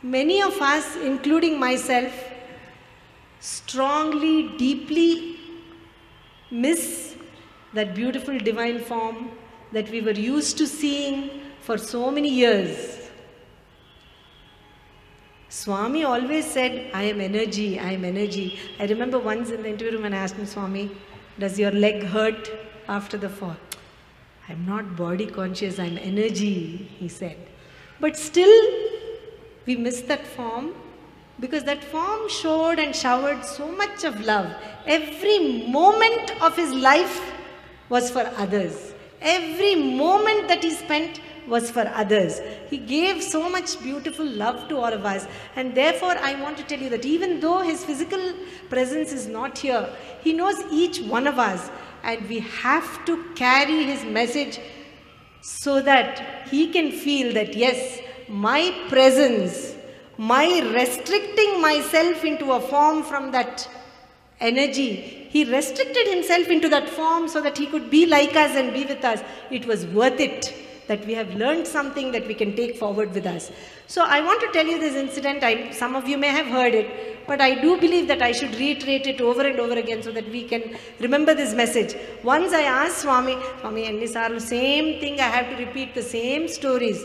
many of us, including myself, strongly, deeply miss that beautiful divine form that we were used to seeing for so many years. Swami always said, I am energy, I am energy. I remember once in the interview room when I asked him, Swami, does your leg hurt after the fall? I'm not body conscious, I'm energy, he said. But still, we miss that form because that form showed and showered so much of love. Every moment of his life was for others. Every moment that he spent was for others. He gave so much beautiful love to all of us. And therefore, I want to tell you that even though his physical presence is not here, he knows each one of us. And we have to carry his message so that he can feel that, yes, my presence, my restricting myself into a form from that energy, he restricted himself into that form so that he could be like us and be with us. It was worth it that we have learned something that we can take forward with us. So I want to tell you this incident. Some of you may have heard it, but I do believe that I should reiterate it over and over again so that we can remember this message. Once I asked Swami, Ennisarlu, same thing, I have to repeat the same stories.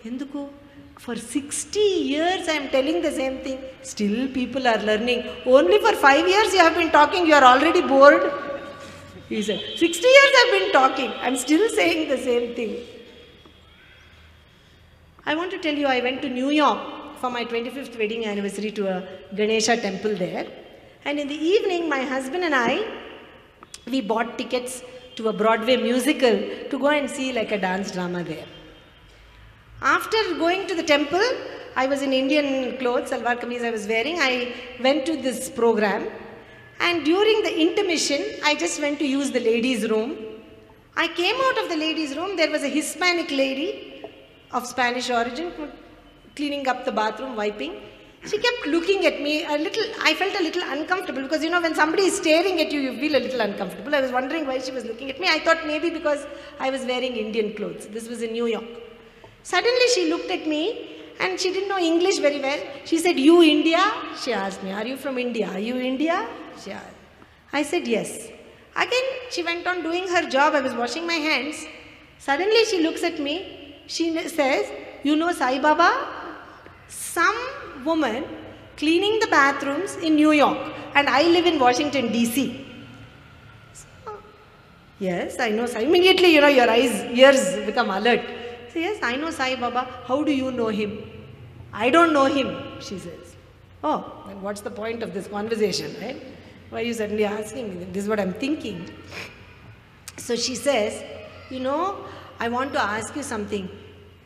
Enduku? For 60 years I am telling the same thing. Still people are learning. Only for 5 years you have been talking, you are already bored. He said, 60 years I have been talking, I am still saying the same thing. I want to tell you, I went to New York for my 25th wedding anniversary to a Ganesha temple there. And in the evening, my husband and I, we bought tickets to a Broadway musical to go and see like a dance drama there. After going to the temple, I was in Indian clothes, salwar kameez I was wearing. I went to this program. And during the intermission, I just went to use the ladies' room. I came out of the ladies' room, there was a Hispanic lady of Spanish origin, cleaning up the bathroom, wiping. She kept looking at me a little. I felt a little uncomfortable because, you know, when somebody is staring at you, you feel a little uncomfortable. I was wondering why she was looking at me. I thought maybe because I was wearing Indian clothes. This was in New York. Suddenly she looked at me and she didn't know English very well. She said, "You India?" She asked me, "Are you from India? Are you India?" She asked. I said, "Yes." Again, she went on doing her job. I was washing my hands. Suddenly she looks at me. She says, "You know Sai Baba?" Some woman cleaning the bathrooms in New York, and I live in Washington, D.C. So, yes, I know Sai. Immediately, you know, your ears become alert. So, yes, I know Sai Baba. How do you know him? I don't know him, she says. Oh, then what's the point of this conversation, right? Why are you suddenly asking me? This is what I'm thinking. So she says, "You know, I want to ask you something.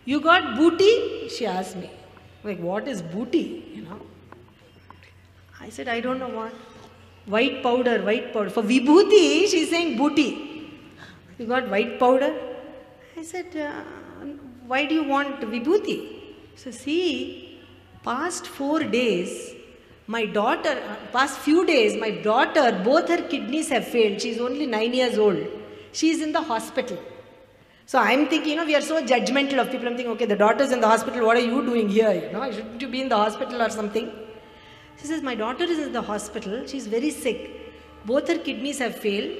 You got booty?" She asked me. Like, what is booty, you know? I said, "I don't know what." White powder, white powder. For vibhuti, she's saying booty. You got white powder? I said, "Why do you want vibhuti?" So see, past 4 days, my daughter, past few days, my daughter, both her kidneys have failed. She's only 9 years old. She's in the hospital. So I'm thinking, you know, we are so judgmental of people. I'm thinking, okay, the daughter's in the hospital, what are you doing here? You know, shouldn't you be in the hospital or something? She says, "My daughter is in the hospital. She's very sick. Both her kidneys have failed.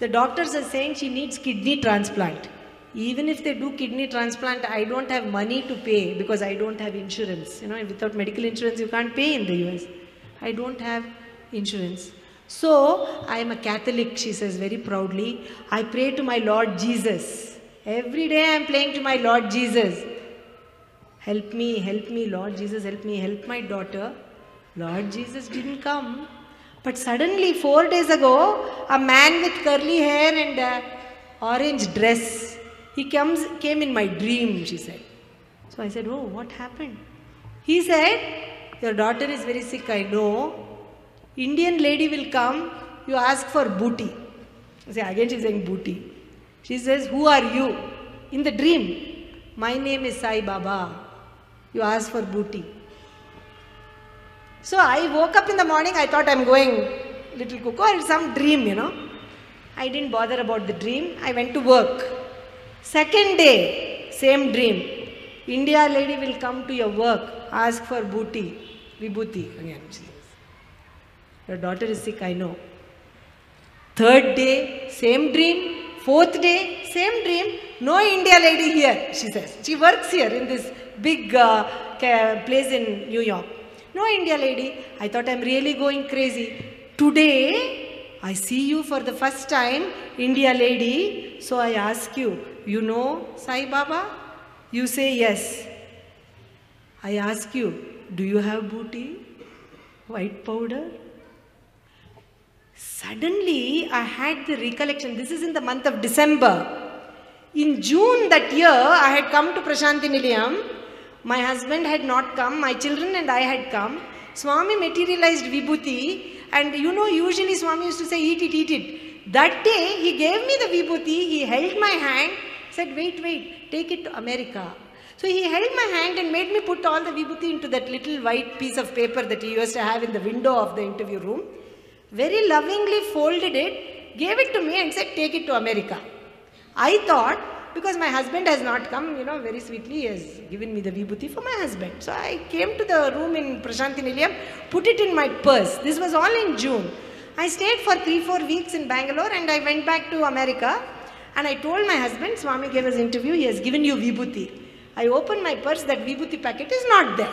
The doctors are saying she needs kidney transplant. Even if they do kidney transplant, I don't have money to pay because I don't have insurance. You know, without medical insurance, you can't pay in the US. I don't have insurance. So, I am a Catholic," she says very proudly. "I pray to my Lord Jesus. Every day I am praying to my Lord Jesus. Help me, Lord Jesus, help me, help my daughter." Lord Jesus didn't come. But suddenly, 4 days ago, a man with curly hair and orange dress, he came in my dream, she said. So I said, "Oh, what happened?" He said, "Your daughter is very sick, I know. Indian lady will come, you ask for booty." See, again she's saying booty. She says, "Who are you?" In the dream, "My name is Sai Baba. You ask for booty." So I woke up in the morning, I thought I'm going little cuckoo or some dream, you know. I didn't bother about the dream. I went to work. Second day, same dream. India lady will come to your work, ask for booty, vibhuti. Again, she says, your daughter is sick, I know. Third day, same dream. Fourth day, same dream. No India lady here, she says. She works here in this big place in New York. No India lady. I thought I'm really going crazy. Today, I see you for the first time, India lady. So I ask you, you know Sai Baba? You say yes. I ask you, do you have booty? White powder? Suddenly, I had the recollection. This is in the month of December. In June that year, I had come to Prashanti Nilayam. My husband had not come. My children and I had come. Swami materialized vibhuti. And you know, usually Swami used to say, eat it, eat it. That day, he gave me the vibhuti. He held my hand, said, wait, wait, take it to America. So he held my hand and made me put all the vibhuti into that little white piece of paper that he used to have in the window of the interview room. Very lovingly folded it, gave it to me and said, take it to America. I thought, because my husband has not come, you know, very sweetly he has given me the vibhuti for my husband. So I came to the room in Prashanti Nilayam, put it in my purse. This was all in June. I stayed for 3-4 weeks in Bangalore and I went back to America. And I told my husband, Swami gave his interview, he has given you vibhuti. I opened my purse, that vibhuti packet is not there.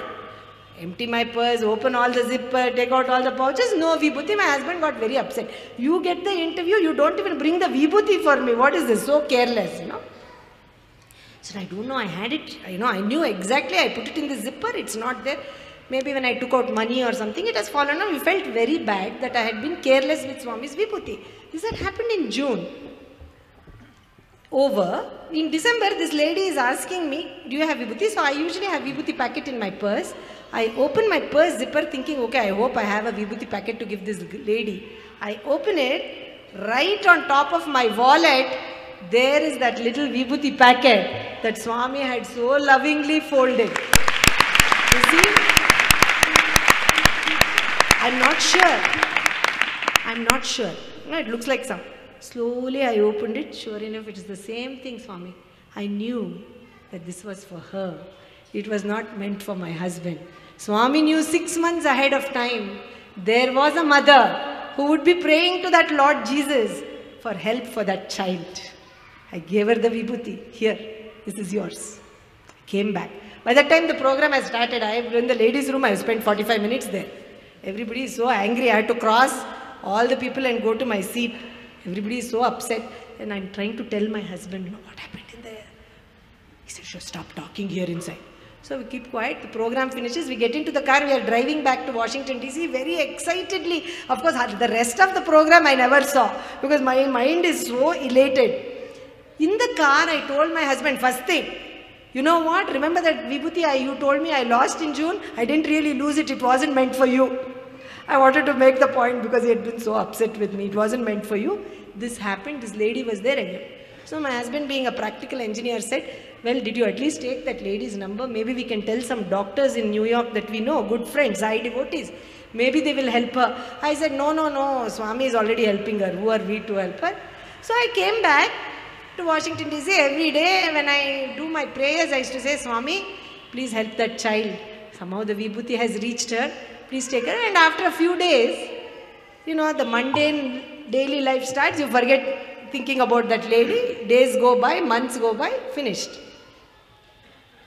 Empty my purse, open all the zipper, take out all the pouches, no vibhuti. My husband got very upset. You get the interview, you don't even bring the vibhuti for me. What is this? So careless, you know. So I don't know, I had it, you know, I knew exactly, I put it in the zipper, it's not there. Maybe when I took out money or something, it has fallen off. We felt very bad that I had been careless with Swami's vibhuti. This had happened in June. Over. In December, this lady is asking me, do you have vibhuti? So I usually have vibhuti packet in my purse. I open my purse zipper thinking, okay, I hope I have a vibhuti packet to give this lady. I open it, right on top of my wallet, there is that little vibhuti packet that Swami had so lovingly folded. You see? I'm not sure. No, it looks like some. Slowly I opened it. Sure enough, it is the same thing, Swami. I knew that this was for her. It was not meant for my husband. Swami knew 6 months ahead of time. There was a mother who would be praying to that Lord Jesus for help for that child. I gave her the vibhuti. Here, this is yours. I came back. By the time the program has started, I have in the ladies' room, I have spent 45 minutes there. Everybody is so angry. I had to cross all the people and go to my seat. Everybody is so upset. And I'm trying to tell my husband, you know, what happened in there? He said, sure, stop talking here inside. So we keep quiet. The program finishes. We get into the car. We are driving back to Washington, D.C. very excitedly. Of course, the rest of the program I never saw because my mind is so elated. In the car, I told my husband, first thing, you know what? Remember that vibhuti you told me I lost in June? I didn't really lose it. It wasn't meant for you. I wanted to make the point because he had been so upset with me. It wasn't meant for you. This happened. This lady was there again. So my husband, being a practical engineer, said, well, did you at least take that lady's number? Maybe we can tell some doctors in New York that we know, good friends, Sai devotees. Maybe they will help her. I said, no, Swami is already helping her. Who are we to help her? So I came back to Washington, D.C. Every day when I do my prayers, I used to say, Swami, please help that child. Somehow the vibhuti has reached her. Please take her. And after a few days, you know, the mundane daily life starts. You forget thinking about that lady. Days go by, months go by, finished.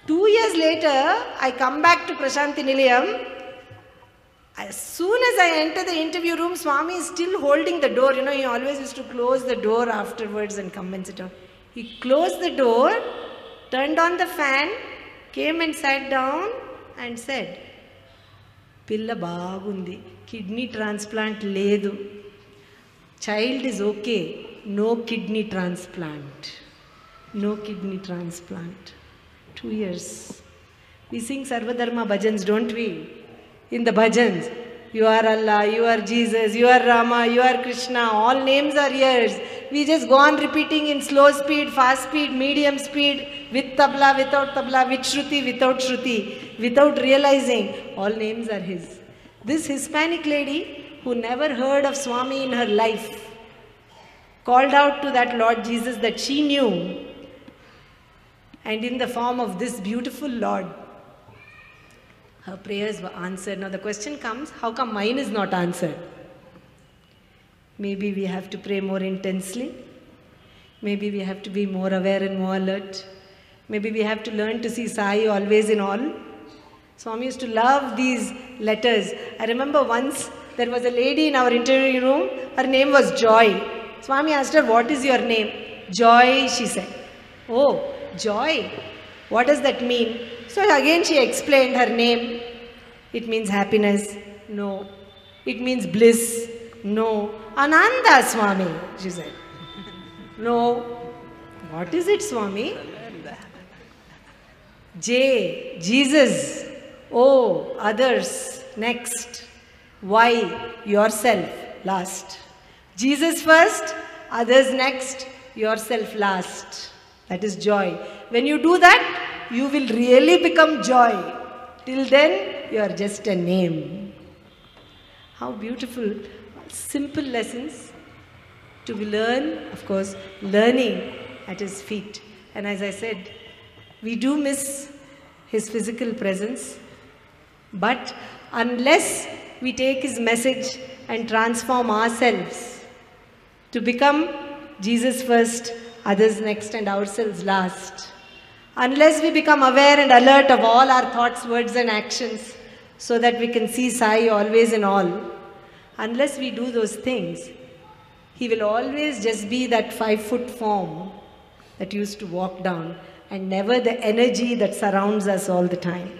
2 years later, I come back to Prashanti Nilayam. As soon as I enter the interview room, Swami is still holding the door. You know, he always used to close the door afterwards and come and sit down. He closed the door, turned on the fan, came and sat down and said, Pilla bagundi, kidney transplant ledu. Child is okay, no kidney transplant. No kidney transplant. 2 years. We sing Sarvadharma bhajans, don't we? In the bhajans, you are Allah, you are Jesus, you are Rama, you are Krishna, all names are yours. We just go on repeating in slow speed, fast speed, medium speed, with tabla, without tabla, with shruti, without shruti, without realizing all names are His. This Hispanic lady who never heard of Swami in her life called out to that Lord Jesus that she knew and in the form of this beautiful Lord, her prayers were answered. Now the question comes, how come mine is not answered? Maybe we have to pray more intensely. Maybe we have to be more aware and more alert. Maybe we have to learn to see Sai always in all. Swami used to love these letters. I remember once there was a lady in our interview room. Her name was Joy. Swami asked her, what is your name? Joy, she said. Oh, Joy. What does that mean? So again she explained her name. It means happiness. No. It means bliss. No. Ananda, Swami, she said. No. What is it, Swami? J, Jesus. O, others, next. Y, yourself, last. Jesus first, others next, yourself last. That is joy. When you do that, you will really become joy. Till then, you are just a name. How beautiful. Simple lessons to be learned, of course, learning at His feet. And as I said, we do miss His physical presence, but unless we take His message and transform ourselves to become Jesus first, others next, and ourselves last, unless we become aware and alert of all our thoughts, words and actions so that we can see Sai always in all, unless we do those things, He will always just be that 5-foot form that used to walk down and never the energy that surrounds us all the time.